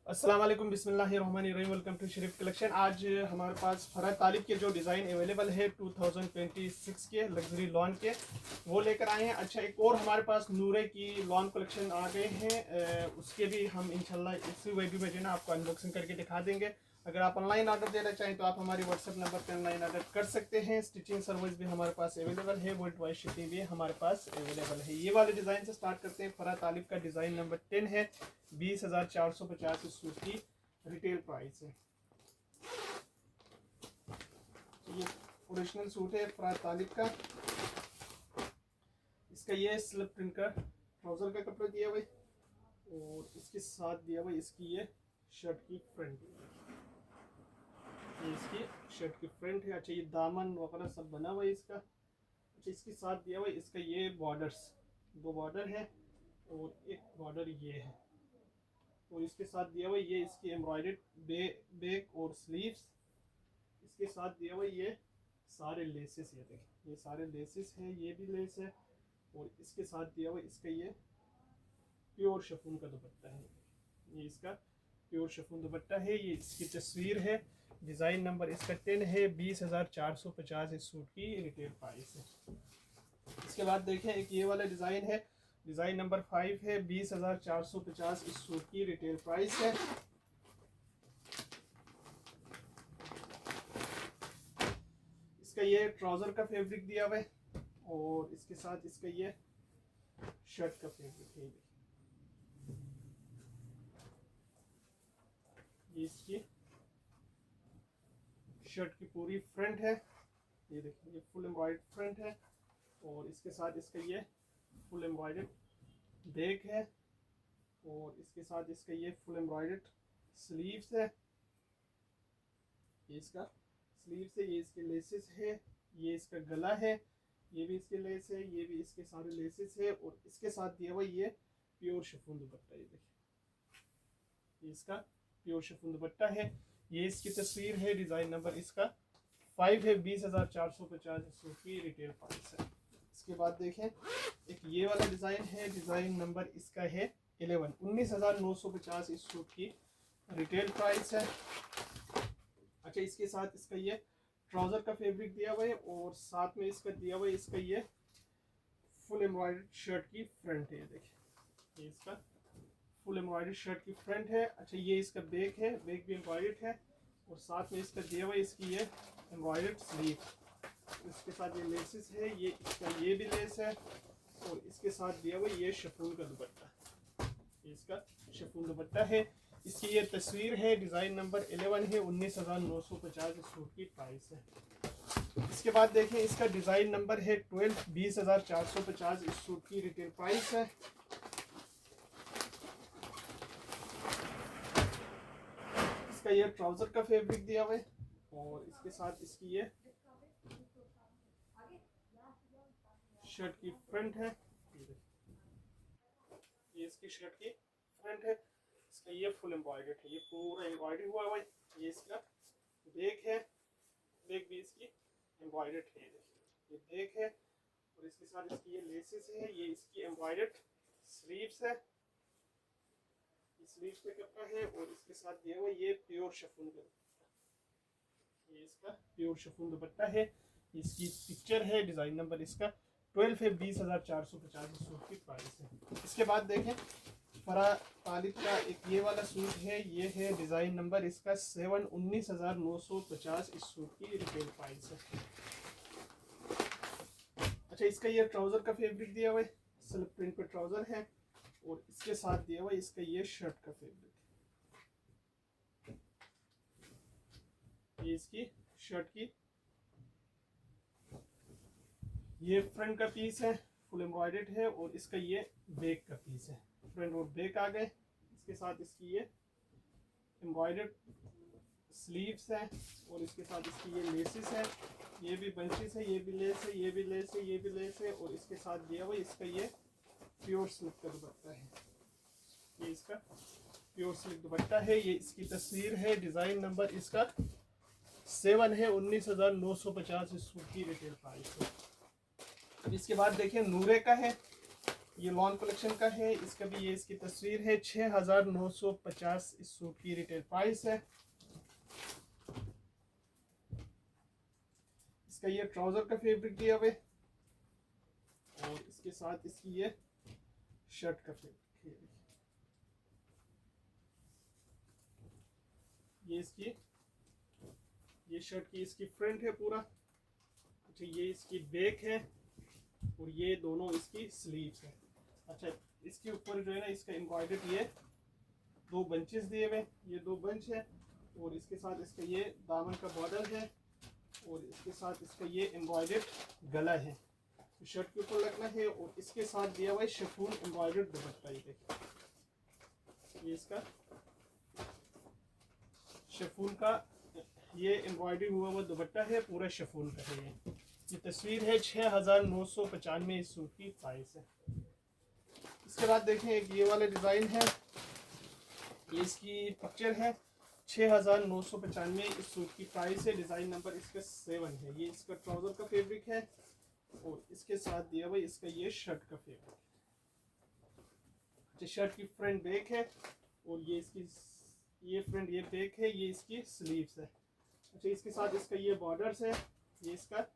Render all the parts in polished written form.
अस्सलाम वालेकुम, बिस्मिल्लाहिर्रहमानिर्रहीम। Welcome to Sharif collection. आज हमारे पास फरहत तालिब के जो डिज़ाइन अवेलेबल है 2026 के लग्जरी लॉन के, वो लेकर आए हैं। अच्छा, एक और हमारे पास नूरे की लॉन कलेक्शन आ गए हैं, उसके भी हम इंशाल्लाह इसी वीडियो में जो है ना आपको अनबॉक्सिंग करके दिखा देंगे। अगर आप ऑनलाइन ऑर्डर देना चाहें तो आप हमारे व्हाट्सएप नंबर पर ऑनलाइन ऑर्डर कर सकते हैं। स्टिचिंग सर्विस भी हमारे पास अवेलेबल है, वर्ल्ड वाइड शिपिंग भी हमारे पास अवेलेबल है। ये वाले डिज़ाइन से स्टार्ट करते हैं। फरहत तालिब का डिज़ाइन नंबर 10 है, 20,450 इस सूट की रिटेल प्राइस है। ये ओरिजिनल सूट है फरहत तालिब का। इसका ये स्लिप प्रिंट का ट्राउज़र का कपड़ा दिया हुआ है और इसके साथ दिया हुआ इसकी ये शर्ट की फ्रंट, ये इसकी शर्ट की फ्रंट है। अच्छा, ये दामन वगैरह सब बना हुआ है इसका। अच्छा, इसके साथ दिया हुआ है इसका ये बॉर्डर्स, दो बॉर्डर है और एक बॉर्डर ये है, और इसके साथ दिया हुआ ये इसकी एम्ब्रॉयडर्ड बैक और स्लीव्स। इसके साथ दिया हुआ ये सारे लेसेस, ये देखें ये सारे लेसेस हैं, ये भी लेस है। और इसके साथ दिया हुआ इसका ये प्योर शिफॉन का दुपट्टा है, ये इसका प्योर शिफॉन दुपट्टा है। ये इसकी तस्वीर है। डिज़ाइन नंबर इसका 10 है, 20,450 इस सूट की रिटेल प्राइस है। इसके बाद देखें एक ये वाला डिज़ाइन है, डिज़ाइन नंबर 5 है, 20,450 इस सूट की रिटेल प्राइस है। इसका ये ट्राउज़र का फैब्रिक दिया हुआ है और इसके साथ इसका ये शर्ट का फैब्रिक है। ये इसकी शर्ट की पूरी फ्रंट है, ये देखिए ये फुल एम्ब्रॉयडर्ड फ्रंट है। और इसके साथ इसका ये फुल एम्ब्रॉयडर्ड बैक है और इसके साथ इसका ये फुल एम्ब्रॉयडर्ड स्लीव्स है। ये इसका स्लीव्स है, ये इसके लेसेस है, ये इसका गला है, ये भी इसके लेस है, ये भी इसके सारे लेसेस है। और इसके साथ दिया हुआ ये प्योर शिफॉन दुपट्टा, ये देखिए ये इसका प्योर शिफॉन दुपट्टा है। ये इसकी तस्वीर है। डिज़ाइन नंबर इसका 5 है, 20,450 सूट की रिटेल प्राइस है। इसके बाद देखें एक ये वाला डिज़ाइन है, डिज़ाइन नंबर इसका है 11, 19,950 इस सूट की रिटेल प्राइस है। अच्छा, इसके साथ इसका ये ट्राउज़र का फैब्रिक दिया हुआ है और साथ में इसका दिया हुआ है इसका ये फुल एम्ब्रॉयडर्ड शर्ट की फ्रंट है, ये देखिए ये इसका फुल एम्ब्रॉयडर्ड शर्ट की फ्रंट है। अच्छा, ये इसका बैक है, बैक भी एम्ब्रॉयडर्ड है और साथ में इसका दिया हुआ है इसकी ये एम्ब्रॉयडर्ड स्लीव। इसके साथ ये लेसेस है, ये इसका ये भी लेस है और इसके साथ दिया हुआ ये शिफॉन का दुपट्टा, ये इसका शिफॉन दुपट्टा है। इसकी ये तस्वीर है। डिज़ाइन नंबर 11 है, 19,950 इस सूट की प्राइस है। इसके बाद देखें इसका डिज़ाइन नंबर है 12, 20,450 इस सूट की रिटेल प्राइस है। इसका ये ट्राउज़र का फैब्रिक दिया हुआ है और इसके साथ इसकी ये शर्ट की फ्रंट है, ये इसकी शर्ट की फ्रंट है। इसका ये फुल एम्ब्रॉयडर्ड है, ये पूरा एम्ब्रॉयडर्ड हुआ हुआ है। ये इसका बैक है, बैक भी इसकी एम्ब्रॉयडर्ड है, ये बैक है और इसके साथ इसकी ये लेसेस है, ये इसकी एम्ब्रॉयडर्ड स्लीव्स है, स्लीव्स पे कपड़ा है। और इसके साथ दिया हुआ ये प्योर शिफॉन का, ये इसका प्योर शिफॉन दुपट्टा है। इसकी पिक्चर है। डिज़ाइन नंबर इसका 12 है, 20,450 सूट की प्राइस है। इसके बाद देखें फरहत तालिब का एक ये वाला सूट है, ये है डिज़ाइन नंबर इसका 7, 19,950 इस सूट की रिटेल प्राइस है। अच्छा, इसका ये ट्राउज़र का फैब्रिक दिया हुआ है, स्लिप प्रिंट पे ट्राउज़र है और इसके साथ दिया हुआ है इसका ये शर्ट का फैब्रिक, ये इसकी शर्ट की ये फ्रंट का पीस है, फुल एम्ब्रॉयडर्ड है और इसका ये बैक का पीस है, फ्रंट और बैक आ गए। इसके साथ इसकी ये एम्ब्रॉयडर्ड स्लीव्स है और इसके साथ इसकी ये लेसेस है, ये भी बंचेस है, ये भी लेस है, ये भी लेस है, ये भी लेस है। और इसके साथ दिया हुआ इसका ये प्योर सिल्क का दुपट्टा है, ये इसका प्योर सिल्क दुपट्टा है। ये इसकी तस्वीर है। डिज़ाइन नंबर इसका 7 है, 19,950 इस सूट की रिटेल प्राइस है। इसके बाद देखिए नूरे का है, ये लॉन कलेक्शन का है, इसका भी ये इसकी तस्वीर है। 6950 इस सूट की रिटेल प्राइस है। इसका ये ट्राउजर का फैब्रिक दिया हुआ है और इसके साथ इसकी ये शर्ट का फैब्रिक है। ये शर्ट की इसकी फ्रंट है पूरा। अच्छा, ये इसकी बैक है और ये दोनों इसकी स्लीव्स है। अच्छा, इसके ऊपर जो है ना इसका एम्ब्रॉयडर्ड ये दो बंचेस दिए हुए, ये दो बंच है और इसके साथ इसका ये दामन का बॉर्डर है और इसके साथ इसका ये एम्ब्रॉयडर्ड गला है, तो शर्ट के ऊपर लगना है। और इसके साथ दिया हुआ है शिफॉन एम्ब्रॉयडर्ड दुपट्टा। ये देखिए, ये इसका शिफॉन का ये एम्ब्रॉयडरी हुआ हुआ दुपट्टा है, पूरा शिफॉन का है। ये तस्वीर है। 6995 इस सूट की प्राइस है। इसके बाद देखें एक ये वाला डिज़ाइन है, ये इसकी पिक्चर है। 6995 इस सूट की प्राइस है। डिज़ाइन नंबर इसका 7 है। ये इसका ट्राउज़र का फैब्रिक है और इसके साथ दिया हुआ इसका ये शर्ट का फैब्रिक। अच्छा, शर्ट की फ्रंट बैक है और ये इसकी ये फ्रंट ये बैक है, ये इसकी स्लीव्स है। अच्छा, इसके साथ इसका ये बॉर्डर्स है, ये इसका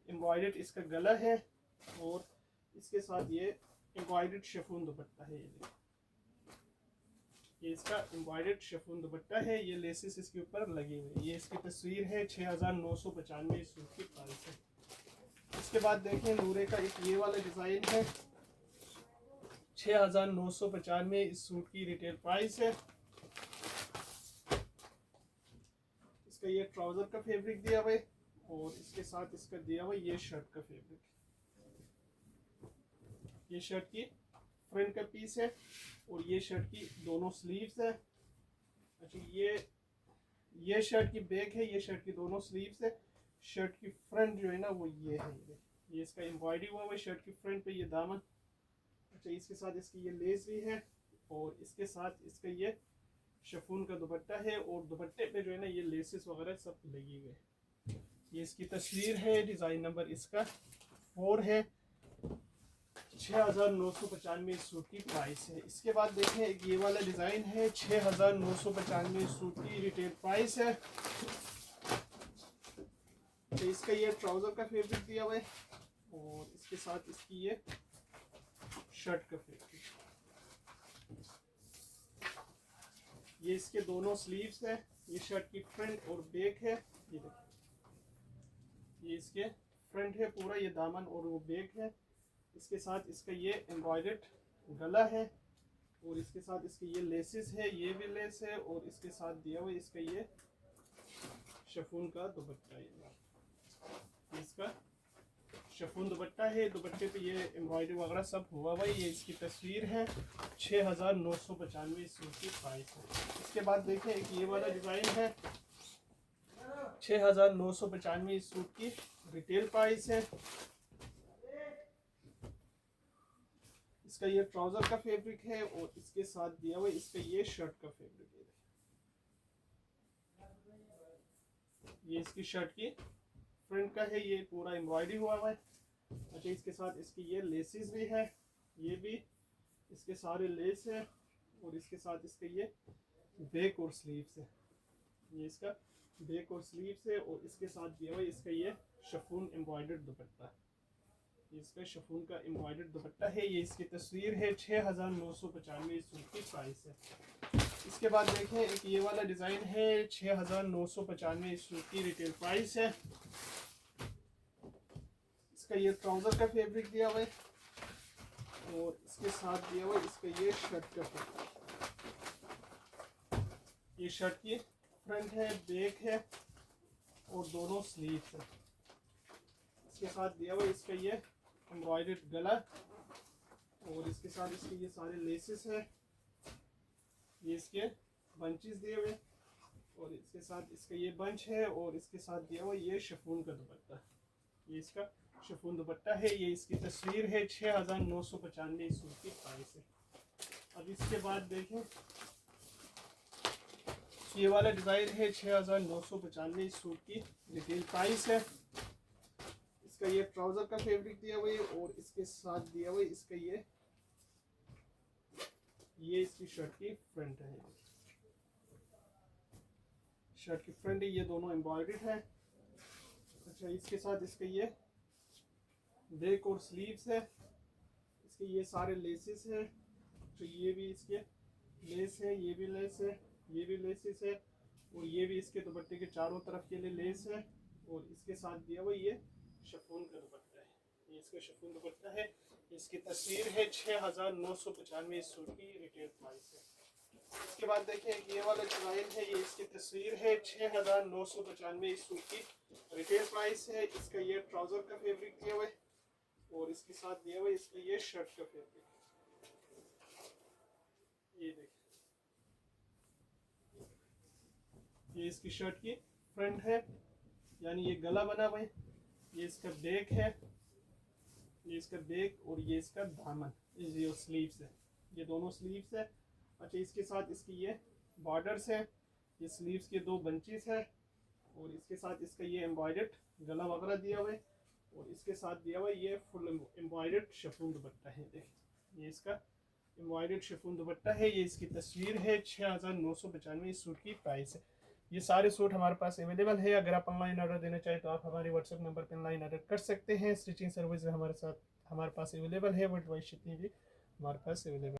एम्ब्रॉयडर्ड इसका गला है और इसके साथ ये एम्ब्रॉयडर्ड शिफॉन दुपट्टा है। ये इसका एम्ब्रॉयडर्ड शिफॉन दुपट्टा है, ये लेसेस इसके ऊपर लगे हुए। ये इसकी तस्वीर है। 6995 इस सूट की प्राइस है। इसके बाद देखें नूरे का एक ये वाला डिज़ाइन है। 6995 इस सूट की रिटेल प्राइस है। इसका ये ट्राउज़र का फैब्रिक दिया हुआ है और इसके साथ इसका दिया हुआ ये शर्ट का फैब्रिक। ये शर्ट की फ्रंट का पीस है और ये शर्ट की दोनों स्लीव्स है। अच्छा, ये शर्ट की बैक है, ये शर्ट की दोनों स्लीव्स है। शर्ट की फ्रंट जो है ना वो ये है, ये इसका एम्ब्रॉयडरी हुआ है शर्ट की फ्रंट पे, ये दामन। अच्छा, इसके साथ इसकी ये लेस भी है और इसके साथ इसका ये शिफॉन का दुपट्टा है और दुपट्टे पे जो है ना ये लेसेस वगैरह सब लगी हुई। ये इसकी तस्वीर है। डिज़ाइन नंबर इसका 4 है। 6995 इस सूट की प्राइस है। इसके बाद देखें एक ये वाला डिज़ाइन है। 6995 इस सूट की रिटेल प्राइस है। तो इसका ये ट्राउज़र का फैब्रिक दिया हुआ है और इसके साथ इसकी ये शर्ट का फैब्रिक। ये इसके दोनों स्लीव्स है। ये शर्ट की फ्रंट और बैक है। ये देखिए, ये इसके फ्रंट है पूरा, ये दामन और वो बैक है। इसके साथ इसका ये एम्ब्रॉयडर्ड गला है और इसके साथ इसके ये लेसेस है, ये भी लेस है और इसके साथ दिया हुआ इसका ये शिफॉन का दुपट्टा है। इसका शिफॉन दुपट्टा है, दुपट्टे पे ये एम्ब्रॉयडरी वगैरह सब हुआ हुआ है। ये इसकी तस्वीर है। 6995 इस सूट की प्राइस है। इसके बाद देखें एक ये वाला डिज़ाइन है। 6995 इस सूट की रिटेल प्राइस है। इसका ये ट्राउज़र का फैब्रिक है और इसके साथ दिया हुआ इसका ये शर्ट का फैब्रिक है। ये इसकी शर्ट की फ्रंट का है, ये पूरा एम्ब्रॉयडरी हुआ है। अच्छा, इसके साथ इसकी ये लेसेस भी है, ये भी इसके सारे लेस है और इसके साथ इसका ये बैक और स्लीव्स है। ये इसका बैक और स्लीव्स है और इसके साथ दिया हुआ इसका ये शिफॉन एम्ब्रॉयडर्ड दुपट्टा। इसका शिफॉन का एम्ब्रॉयडर्ड दुपट्टा है। ये इसकी तस्वीर है। 6995 इस सूट की प्राइस है। इसके बाद देखें एक ये वाला डिज़ाइन है। 6995 इस सूट की रिटेल प्राइस है। इसका ये ट्राउज़र का फैब्रिक दिया हुआ है और इसके साथ दिया हुआ इसका ये शर्ट का फैब्रिक। ये शर्ट की फ्रंट है, बैक है और दोनों स्लीव्स है। इसके साथ दिया हुआ इसका ये एम्ब्रॉयडर्ड गला और इसके साथ इसके ये सारे लेसेस है। ये इसके बंचेस दिए हुए और इसके साथ इसका ये बंच है और इसके साथ दिया हुआ ये शिफॉन का दुपट्टा। ये इसका शिफॉन दुपट्टा है। ये इसकी तस्वीर है। 6995 इस सूट की प्राइस है। अब इसके बाद देखें ये वाला डिज़ाइन है। 6995 इस सूट की रिटेल प्राइस है। इसका ये ट्राउज़र का फैब्रिक दिया हुआ है और इसके साथ दिया हुआ इसका ये ये इसकी शर्ट की फ्रंट है, शर्ट की फ्रंट है, ये दोनों एम्ब्रॉयडर्ड है। अच्छा, इसके साथ इसके ये बैक और स्लीव्स है, इसके ये सारे लेसेस हैं। तो ये भी इसके लेस है, ये भी लेस है, ये भी लेसेस है, और ये भी इसके दुपट्टे के चारों तरफ के लिए लेस है। और इसके साथ दिया हुआ ये शिफॉन का दुपट्टा है, ये इसका शिफॉन दुपट्टा है। इसकी तस्वीर है 6995 इस सूट की रिटेल प्राइस है। इसके बाद देखें ये वाला डिज़ाइन है, ये इसकी तस्वीर है 6995 इस सूट की रिटेल प्राइस है। इसका ये ट्राउज़र का फैब्रिक दिया हुआ है, और इसके साथ दिया हुआ है इसका ये शर्ट का फैब्रिक। ये देखिए, ये इसकी शर्ट की फ्रंट है, यानी ये गला बना हुआ है। ये इसका बैक है, ये इसका बैक, और ये इसका दामन, ये स्लीव्स है, ये दोनों स्लीव्स है। अच्छा, इसके साथ इसकी ये बॉर्डर्स है, ये स्लीव्स के 2 बंचेस है, और इसके साथ इसका ये एम्ब्रॉयडर्ड गला वगैरह दिया हुआ है, और इसके साथ दिया हुआ है ये फुल एम्ब्रॉयडर्ड शिफॉन दुपट्टा है। देखिए, ये इसका एम्ब्रॉयडर्ड शिफॉन दुपट्टा है, ये इसकी तस्वीर है 6995 इस सूट की प्राइस है। ये सारे सूट हमारे पास अवेलेबल है। अगर आप ऑनलाइन ऑर्डर देना चाहें तो आप हमारे व्हाट्सएप नंबर पर ऑनलाइन ऑर्डर कर सकते हैं। स्टिचिंग सर्विस हमारे पास अवेलेबल है, वर्ल्ड वाइड शिपिंग भी हमारे पास अवेलेबल